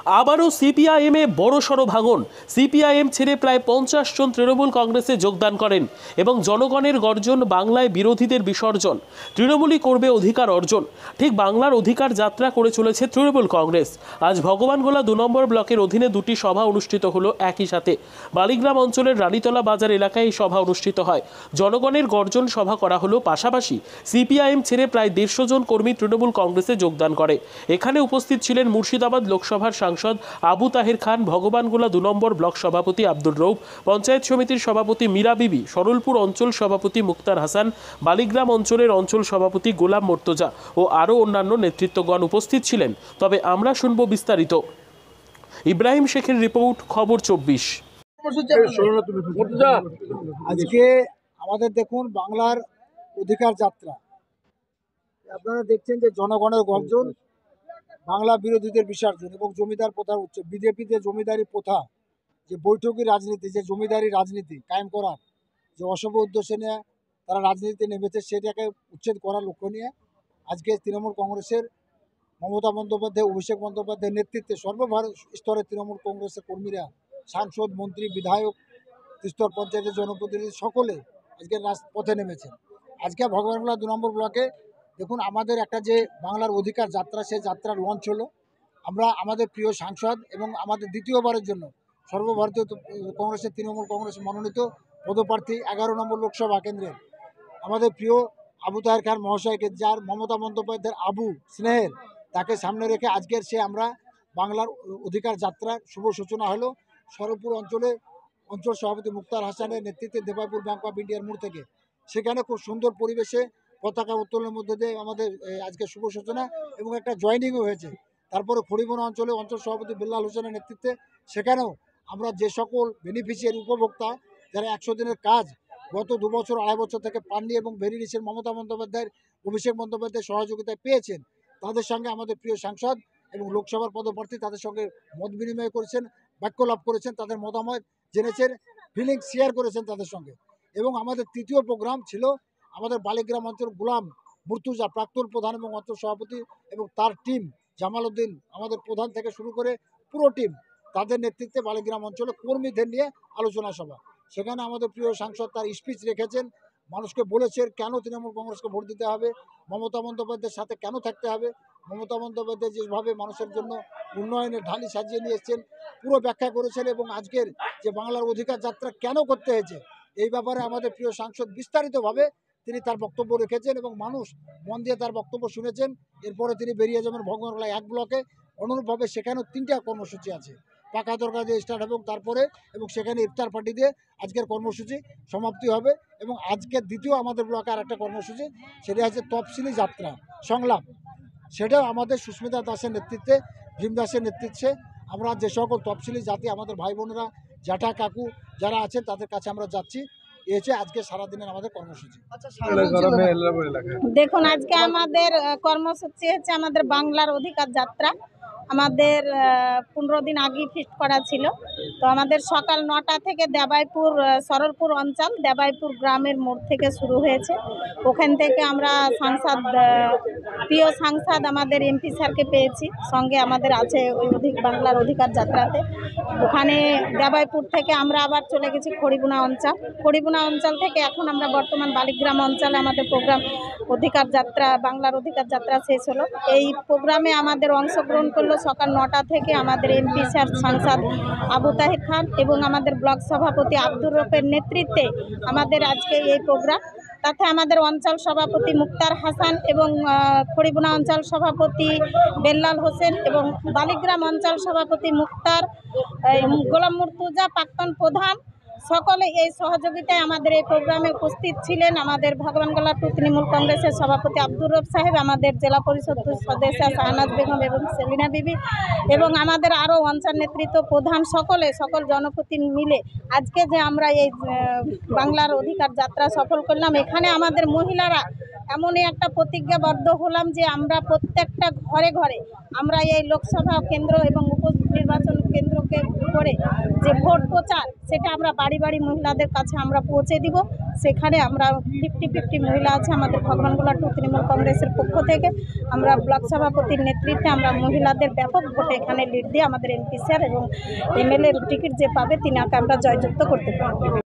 আবারও সিপিআইএমে বড়সড় ভাঙন। সিপিআইএম ছেড়ে প্রায় 50 জন তৃণমূল কংগ্রেসে যোগদান করেন এবং জনগণের গর্জন, বাংলায় বিরোধীদের বিসর্জন, তৃণমূলই করবে অধিকার অর্জন। ঠিক বাংলার অধিকার যাত্রা করে চলেছে তৃণমূল কংগ্রেস। আজ ভগবানগোলা 2 নম্বর ব্লকের অধীনে 2টি সভা অনুষ্ঠিত হলো একই সাথে। বালিগ্রাম অঞ্চলের রানীতলা বাজার এলাকায় এই সভা অনুষ্ঠিত হয়। জনগণের গর্জন সভা করা হলো। পাশাপাশি সিপিআইএম ছেড়ে প্রায় 150 জন কর্মী তৃণমূল কংগ্রেসে যোগদান করে। এখানে উপস্থিত ছিলেন মুর্শিদাবাদ লোকসভার সাংসদ আবু তাহের খান, ভগবানগোলা 2 নম্বর ব্লক সভাপতি আব্দুর রৌফ, পঞ্চায়েত সমিতির সভাপতি মীরা বিবি, সরলপুর অঞ্চল সভাপতি মুক্তার হাসান, বালিগ্রাম অঞ্চলের অঞ্চল সভাপতি গোলাম মর্তজা ও আরও অন্যান্য নেতৃত্বগণ উপস্থিত ছিলেন। তবে আমরা শুনব বিস্তারিত। ইব্রাহিম শেখের রিপোর্ট, খবর 24। আজকে আমাদের দেখুন বাংলার অধিকার যাত্রা। আপনারা দেখছেন যে জনগণের গর্জন, বাংলা বিরোধীদের বিসর্জন এবং জমিদার প্রথার উচ্চ। বিজেপিতে জমিদারি প্রথা, যে বৈঠকি রাজনীতি, যে জমিদারি রাজনীতি কায়েম করার যে অশুভ উদ্দেশ্য নিয়ে তারা রাজনীতিতে নেমেছে, সেটাকে উচ্ছেদ করার লক্ষ্য নিয়ে আজকে তৃণমূল কংগ্রেসের মমতা বন্দ্যোপাধ্যায়, অভিষেক বন্দ্যোপাধ্যায়ের নেতৃত্বে সর্বভারত স্তরে তৃণমূল কংগ্রেসের কর্মীরা, সাংসদ, মন্ত্রী, বিধায়ক, স্তর পঞ্চায়েতের জনপ্রতিনিধি সকলে আজকে পথে নেমেছেন। আজকে ভগবানগোলা 2 নম্বর ব্লকে দেখুন আমাদের একটা যে বাংলার অধিকার যাত্রা, সেই যাত্রার লঞ্চ হলো। আমরা আমাদের প্রিয় সাংসদ এবং আমাদের দ্বিতীয়বারের জন্য সর্বভারতীয় কংগ্রেসের তৃণমূল কংগ্রেস মনোনীত পদপ্রার্থী 11 নম্বর লোকসভা কেন্দ্রের আমাদের প্রিয় আবু তাহের খান মহাশয়কে, যার মমতা বন্দ্যোপাধ্যায়ের আবু স্নেহের, তাকে সামনে রেখে আজকের আমরা বাংলার অধিকার যাত্রার শুভ সূচনা হলো। সরলপুর অঞ্চল সভাপতি মুক্তার হাসানের নেতৃত্বে দেবাইপুর ব্যাংক অফ ইন্ডিয়ার মোড় থেকে সেখানে খুব সুন্দর পরিবেশে পতাকা উত্তোলনের মধ্যে দিয়ে আমাদের আজকে শুভ সূচনা এবং একটা জয়েনিংও হয়েছে। তারপরে খড়িবনা অঞ্চলে অঞ্চল সভাপতি বিল্লাল হোসেনের নেতৃত্বে সেখানেও আমরা যে সকল বেনিফিশিয়ারি উপভোক্তা যারা 100 দিনের কাজ গত 2 বছর 2.5 বছর থেকে পাননি এবং বেরিয়ে নিয়েছেন মমতা বন্দ্যোপাধ্যায়ের, অভিষেক বন্দ্যোপাধ্যায়ের সহযোগিতায় পেয়েছেন, তাদের সঙ্গে আমাদের প্রিয় সাংসদ এবং লোকসভার পদপ্রার্থী তাদের সঙ্গে মত বিনিময় করেছেন, বাক্য লাভ করেছেন, তাদের মতামত জেনেছেন, ফিলিং শেয়ার করেছেন তাদের সঙ্গে। এবং আমাদের তৃতীয় প্রোগ্রাম ছিল আমাদের বালিগ্রাম অঞ্চল গোলাম মর্তুজা, প্রাক্তন প্রধান এবং অঞ্চল সভাপতি এবং তার টিম, জামাল উদ্দিন আমাদের প্রধান থেকে শুরু করে পুরো টিম, তাদের নেতৃত্বে বালিগ্রাম অঞ্চলে কর্মীদের নিয়ে আলোচনা সভা। সেখানে আমাদের প্রিয় সাংসদ তার স্পিচ রেখেছেন, মানুষকে বলেছেন কেন তৃণমূল কংগ্রেসকে ভোট দিতে হবে, মমতা বন্দ্যোপাধ্যায়ের সাথে কেন থাকতে হবে, মমতা বন্দ্যোপাধ্যায় যেভাবে মানুষের জন্য উন্নয়নের ঢালি সাজিয়ে নিয়ে এসছেন পুরো ব্যাখ্যা করেছেন এবং আজকের যে বাংলার অধিকার যাত্রা কেন করতে হয়েছে এই ব্যাপারে আমাদের প্রিয় সাংসদ বিস্তারিতভাবে তিনি তার বক্তব্য রেখেছেন এবং মানুষ মন দিয়ে তার বক্তব্য শুনেছেন। এরপরে তিনি বেরিয়ে যাবেন ভগবানগোলা 1 ব্লকে। অনুরূপভাবে সেখানেও 3টা কর্মসূচি আছে, পাকা তরকারি দিয়ে স্টার্ট হবে তারপরে এবং সেখানে ইফতার পার্টি দিয়ে আজকের কর্মসূচি সমাপ্তি হবে। এবং আজকের দ্বিতীয় আমাদের ব্লকে আর একটা কর্মসূচি, সেটা হচ্ছে তফসিলি যাত্রা সংলাপ। সেটাও আমাদের সুস্মিতা দাসের নেতৃত্বে, ভীম দাসের নেতৃত্বে আমরা যে সকল তফসিলি জাতি আমাদের ভাই বোনেরা, জ্যাঠা কাকু যারা আছেন তাদের কাছে আমরা যাচ্ছি। এই হচ্ছে আজকে সারাদিনের আমাদের কর্মসূচি। দেখুন আজকে আমাদের কর্মসূচি হচ্ছে আমাদের বাংলার অধিকার যাত্রা। আমাদের 15 দিন আগেই ফিক্সড করা ছিল। তো আমাদের সকাল 9টা থেকে দেবাইপুর সরলপুর অঞ্চল দেবাইপুর গ্রামের মোড় থেকে শুরু হয়েছে। ওখান থেকে আমরা প্রিয় সাংসদ আমাদের এমপি স্যারকে পেয়েছি, সঙ্গে আমাদের আছে ওই বাংলার অধিকার যাত্রাতে। ওখানে দেবাইপুর থেকে আমরা আবার চলে গেছি খড়িবনা অঞ্চল থেকে এখন আমরা বর্তমান বালিগ্রাম অঞ্চলে আমাদের প্রোগ্রাম অধিকার যাত্রা, বাংলার অধিকার যাত্রা শেষ হলো। এই প্রোগ্রামে আমাদের অংশগ্রহণ করলো সকাল 9টা থেকে আমাদের এমপি স্যার সাংসদ আবু তাহের খান এবং আমাদের ব্লক সভাপতি আব্দুর রৌফের নেতৃত্বে আমাদের আজকে এই প্রোগ্রাম। তাতে আমাদের অঞ্চল সভাপতি মুক্তার হাসান এবং খড়িবনা অঞ্চল সভাপতি বিল্লাল হোসেন এবং বালিগ্রাম অঞ্চল সভাপতি গোলাম মর্তুজা প্রাক্তন প্রধান সকলে এই সহযোগিতায় আমাদের এই প্রোগ্রামে উপস্থিত ছিলেন। আমাদের ভগবানগোলা 2 তৃণমূল কংগ্রেসের সভাপতি আব্দুর রৌফ সাহেব, আমাদের জেলা পরিষদ সদস্য শাহনাজ বেগম এবং সেলিনা বিবি এবং আমাদের আরও অঞ্চল নেতৃত্ব প্রধান সকল জনপ্রতিনিধি মিলে আজকে যে আমরা এই বাংলার অধিকার যাত্রা সফল করলাম। এখানে আমাদের মহিলারা এমনই একটা প্রতিজ্ঞাবদ্ধ হলাম যে আমরা প্রত্যেকটা ঘরে ঘরে আমরা এই লোকসভা কেন্দ্র এবং উপনির্বাচন কেন্দ্রকে করে যে ভোট প্রচার সেটা আমরা বাড়ি বাড়ি মহিলাদের কাছে আমরা পৌঁছে দিব। সেখানে আমরা 50-50 মহিলা আছে আমাদের ভগবানগোলা 2 তৃণমূল কংগ্রেসের পক্ষ থেকে। আমরা ব্লক সভাপতির নেতৃত্বে আমরা মহিলাদের ব্যাপক ভোটে এখানে লিড দিয়ে আমাদের এমপি স্যার এবং এমএলএ টিকিট যে পাবে তিনাকে আমরা জয়যুক্ত করতে পারবো।